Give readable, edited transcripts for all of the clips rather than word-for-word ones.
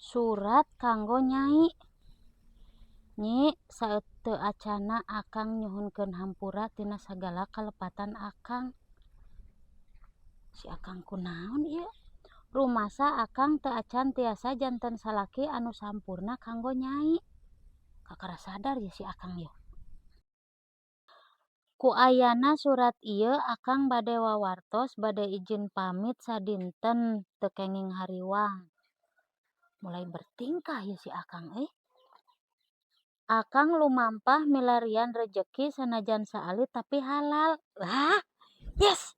Surat kanggo Nyai. Nyi saeuteut acana akang nyuhunkeun hampura tina sagala kalepatan akang. Si akang kunaon ieu? Rumasa akang teu acan tiasa janten salaki anu sampurna kanggo Nyai. Kakara sadar ya si akang ieu. Ku ayana surat ieu akang bade wawartos bade izin pamit sadinten teu kenging hariwang. Mulai bertingkah ya si akang Akang lumampah milarian rejeki sanajan saalit tapi halal. Lah, yes.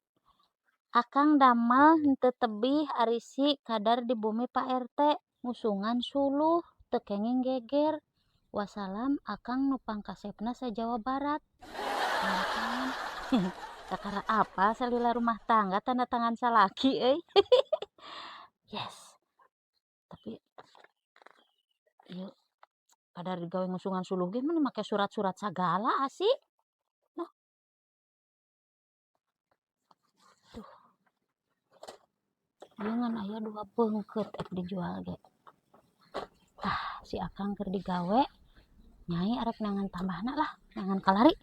Akang damel henteu tebih arisi kadar di bumi Pak RT ngusungan suluh teu kenging geger. Wassalam akang nu pangkasepna sa-Jawa Barat. Tanda tangan. Kakara apa salila rumah tangga tanda tangan salaki Yes. Tapi ieu kadar digawe ngusungan suluh ge meni make surat-surat sagala asih. Noh. Tuh. Ieu ngan aya 2 beungkeut dijual ge. Tah, si akang keur digawe. Nyai arek neangan tambahna lah, neangan kalari.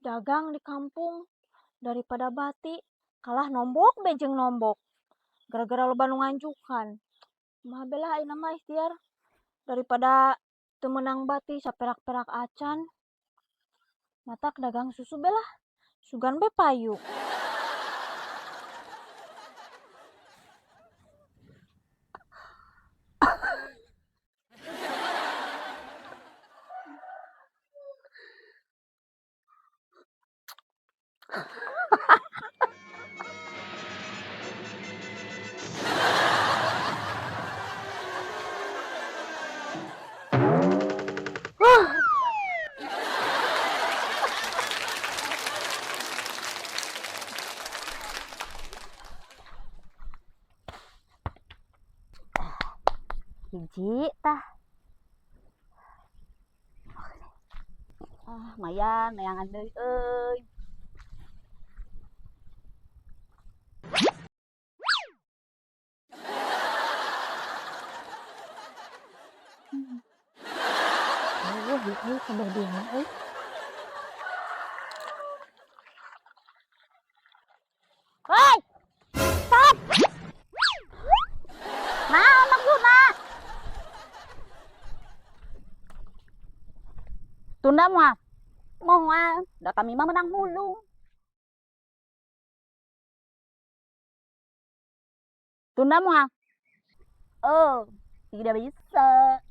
Dagang di kampung daripada bati kalah nombok bejeng nombok gara-gara loba nu nganjukan. Mah bela ayeuna mah ikhtiar daripada teu meunang bati saperak-perak acan. Matak dagang susu bela sugan be payu. Hiji tah. Mayan neangan deui euy. Ieu kabeh dina euy. Hoi! Stop! Naon maksudna? Tunda moal. Moal, da kami mah menang mulung. Tunda moal. Oh, tidak bisa.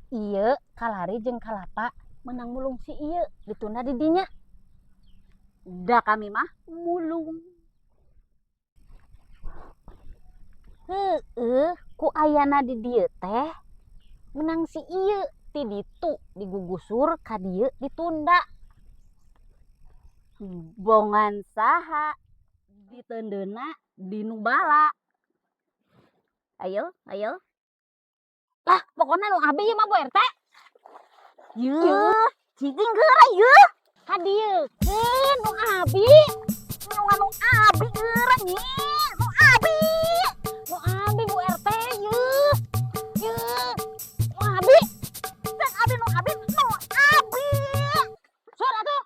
Ieu kalari jeung kalapa menang mulung si ieu ditunda di dinya. Da kami mah mulung. Heueuh, ku ayana di dieu teh menang si ieu ti ditu digugusur ka dieu ditunda. Bongan saha diteundeuna di nu bala. Ayo. Lah, pokona nu abi mah Bu RT. Yeuh, cicing geura yeuh. Ka dieu nu abi. Nu anu abi geura nyi. Nu abi. Nu abi Bu RT yeuh. Yeuh. Nu abi. Cek abi nu abi. Nu abi. Sur atuh.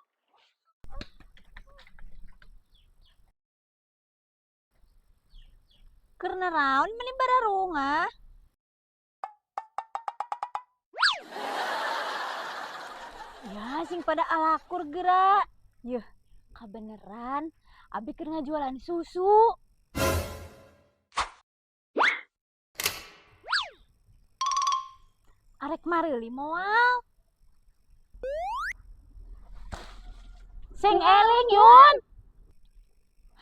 Keur naraon meni bararungah? Ya sing pada alakur geura. Yeuh, kabeneran abi keur ngajualan susu. Arek mareuli moal. Sing eling Yun.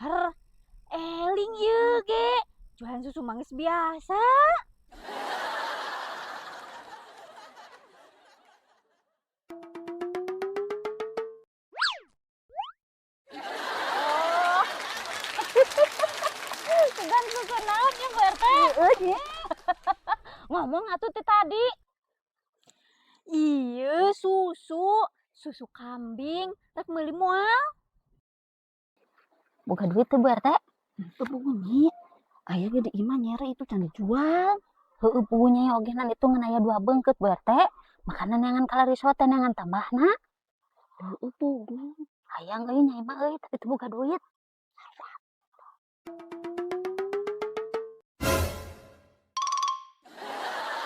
Her, eling yeuh ge. Jualan susu mah geus biasa. Sugan susu naon ya Ngomong atuh ti tadi. Iya, susu kambing, rek meuli moal. Boga duit teu Bu RT? Teu bunyi. Aya ge di imah nyere itu can dijual. Heueuh puguh nyai oge nan itu ngan aya 2 beungkeut Bu RT. Makanan neangan kalariswa teh neangan tambahna. Heueuh puguh. Hayang euy nyai mah euy tapi teu boga duit.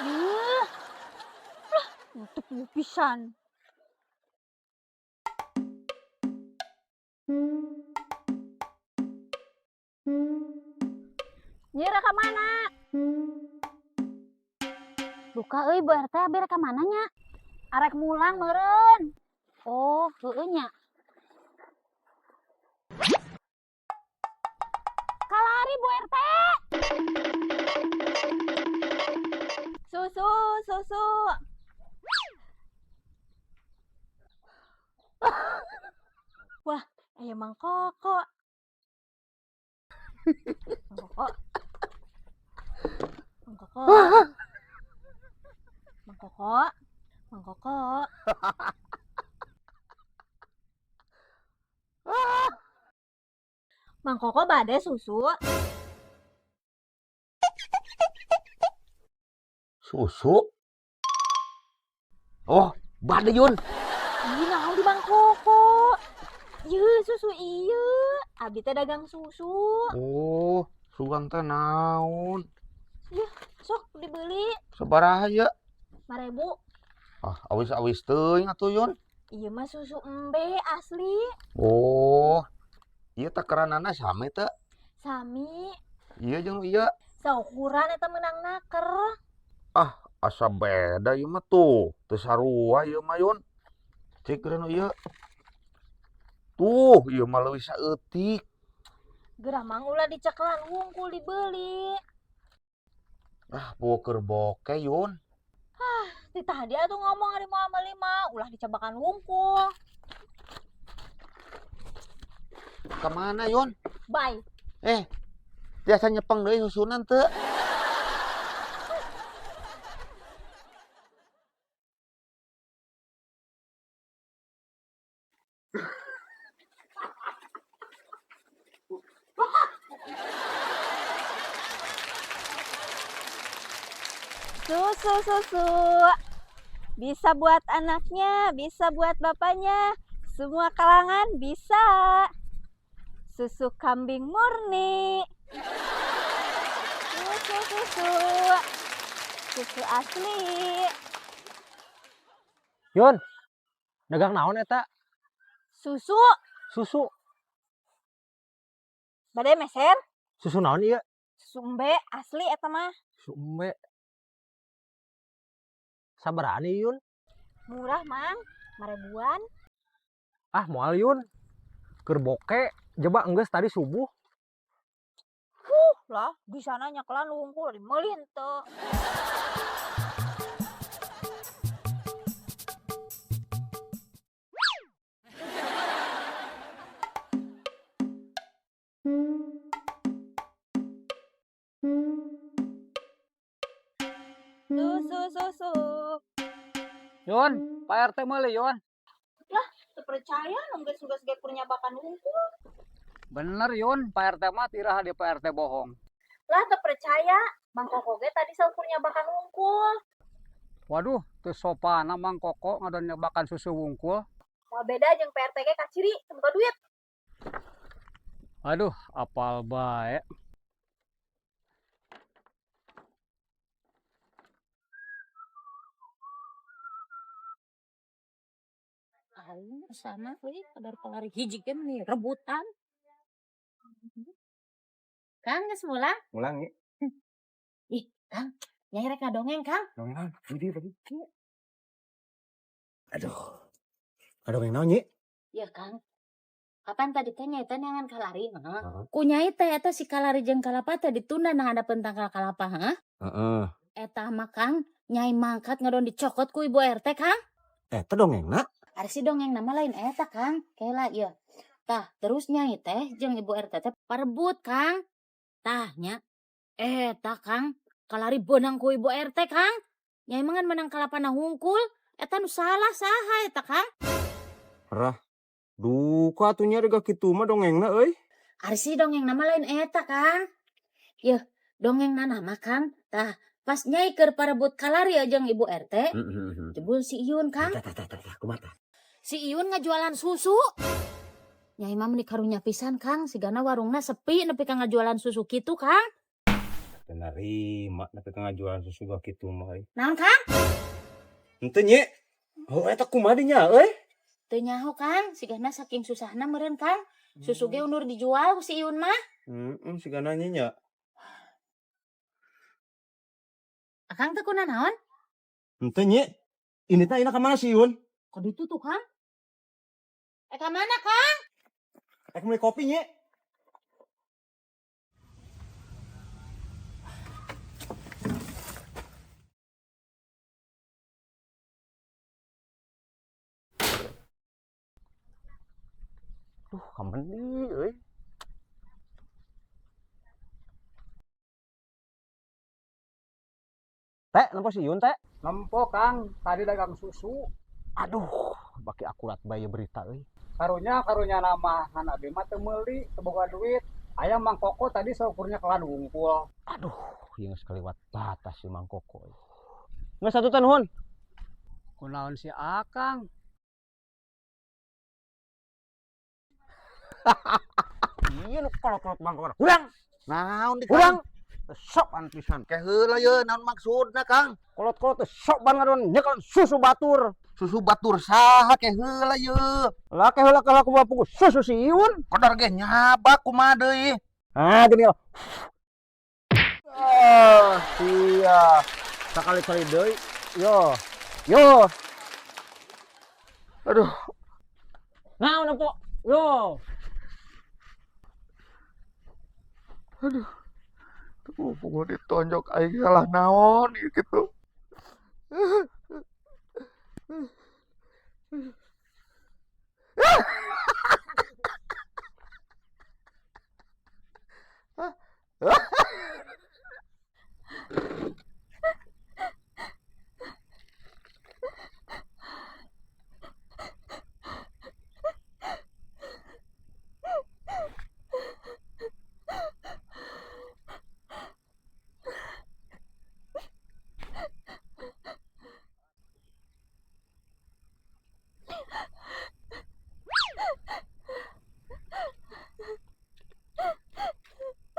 Yeuh. Lah, teu puguh pisan. Nyira ka mana? Duka euy Bu RT abi rek ka mana nya? Arek mulang meureun. Oh, heueuh nya. Kalari Bu RT. Susu. Wah, aya Mang Koko. Mang Koko. Mang Koko. Mang Koko. Mang Koko. Mang Koko bade susu. Susu? Oh, bade Yun. Ih, naon di Mang Koko? Yeuh, susu ieu. Abi teh dagang susu. Oh, sugang teh naon? Yeuh, sok dibeli Sabaraha ya? 5.000. Ah, awis-awis teuing atuh Yun. Ieu mah susu embe asli. Oh, ieu takaranana same teh. Sami. Ieu jeung ieu. Saukuran eta meunang naker. Ah, asa beda ieu mah tuh. Teu sarua ieu mah Yun. Cek nu ieu. Tuh, ieu mah leuwih saeutik. Gerah mang ulah diceklan wungkul dibeli. Ah, boker boke Yun. Ti tadi atuh ngomong hari moal meuli mah ulah dicabakan wungkul. Kemana Yun? Bye. Biasa nyepeng deui susunan teu. Susu. Bisa buat anaknya, bisa buat bapaknya. Semua kalangan bisa. Susu kambing murni. Susu. Susu asli. Yun, dagang naon eta? Susu. Susu. Bade meser. Susu naon ieu? Susu embe asli eta mah. Susu embe. Sabaraha nih Yun? Murah mang. 5.000-an. Ah, moal Yun. Keur boke, jeba enggeus tadi subuh. Lah, di sana nyeklan wungkul meuli henteu. Susu. Yun, Pak RT meuli Yun. Lah, teu percaya geus ge pernyabakan wungkul. Bener Yun, Pak RT mah tiraha di Pak RT bohong. Lah, teu percaya. Mang Koko ge tadi saukur nyabakan wungkul. Waduh, teu sopan Mang Koko ngadon nyobakan susu wungkul. Moal beda jeung PRT ge kaciri, teu boga duit. Aduh, apal bae. Sana euy kadar palari hiji ge meni rebutan. Kang geus mulang? Mulang ieu. Ih, Kang, nyai rek ngadongeng, Kang. Dongeng bagi. Aduh. Dongeng naon nyi? Ya, Kang. Kapan tadi teh nyai teh neangan kalari, Heeh. Ku nyai teh eta si kalari jeung kalapa teh ditunda nang hadapeun tangkal kalapa, Heeh. Eta mah Kang, nyai mangkat ngadon dicokot ku Ibu RT, Kang. Eta dongengna? Ari si dongeng nama lain eta, Kang. Kela ieu. Tah, terus nyai teh jeung Ibu RT teh parebut, Kang. Tah nya eta, Kang, kalari benang ku ibu RT Kang. Nyai mangan menang kalapana hungkul, eta nu salah saha eta Kang. Duka atunya rega kitu mah dongengna euy. Ari si dongeng nama lain eta Kang. Yeuh, dongeng nama Kang. Tah, pas Nyai keur parebut kalari jeung ibu RT, jebul si Iyun Kang. Kumaha? Si Iyun ngajualan susu. Nyai mah meuni karunya pisan Kang, sigana warungna sepi nepi ka ngajualan susu kitu Kang. Teu narima nepi ka ngajualan susu gak kitu mah euy. Naon Kang? Henteu nya. Oh eta kumaha dinya euy? Teu nyaho Kang, sigana saking susahna meureun Kang. Susu ge undur dijual ku si Iyun mah. Sigana nya. Akang teh kunaon? Henteu nya. Ini teh ayeuna ka mana si Yun? Ka ditu tuh Kang. Ka mana Kang? Rek meuli kopi nya. Kamen deui euy. Teh, nampo si Yun teh? Nempo Kang, tadi dagang susu. Aduh, baki akurat bae berita euy. Karunya nama anak abdi mah teu meuli, teu boga duit. Aya Mang Koko tadi saukurnya kelan hungkul. Aduh, ieu geus kaliwat batas si Mang Koko. Geus satu nuhun. Kunaon si Akang? Iya nu kolot-kolot mangkok. Urang. Naon di Urang. Sopan pisan. Ke heula ye naon maksudna Kang? Kolot-kolot teh sok ban ngadon nyekel susu batur. Susu batur saha ke heula ye? Lah ke heula ku bapuku susu si Yun. Kodar ge nyabak kumaha deui? Ah, gini loh. Iya. Sekali-kali deui. Yo. Aduh, Naon po? Yo. tuh ditonjok aing salah naon gitu.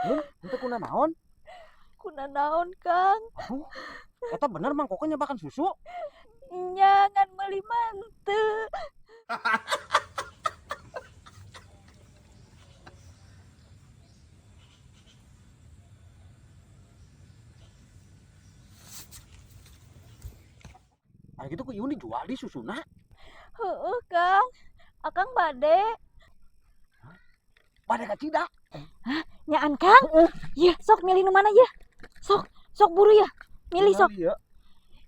Mun henteu kuna naon? Kunaon Kang? Aduh. Eta bener Mang Koko nyebakan susu? Nya ngan meuli manteu. Ah gitu ku Yun dijual di susuna. Heueuh Kang. Akang bade. Bade ka cidak. Nyaan Kang? Iya, sok milih nu mana ya? Sok buru ya. Milih sok.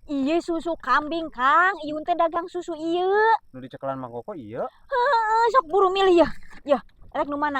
Iya susu kambing Kang. Iyun teh dagang susu ieu. Nu dicekelan Mang Koko iya. Sok buru milih ya. Ya, rek nu mana?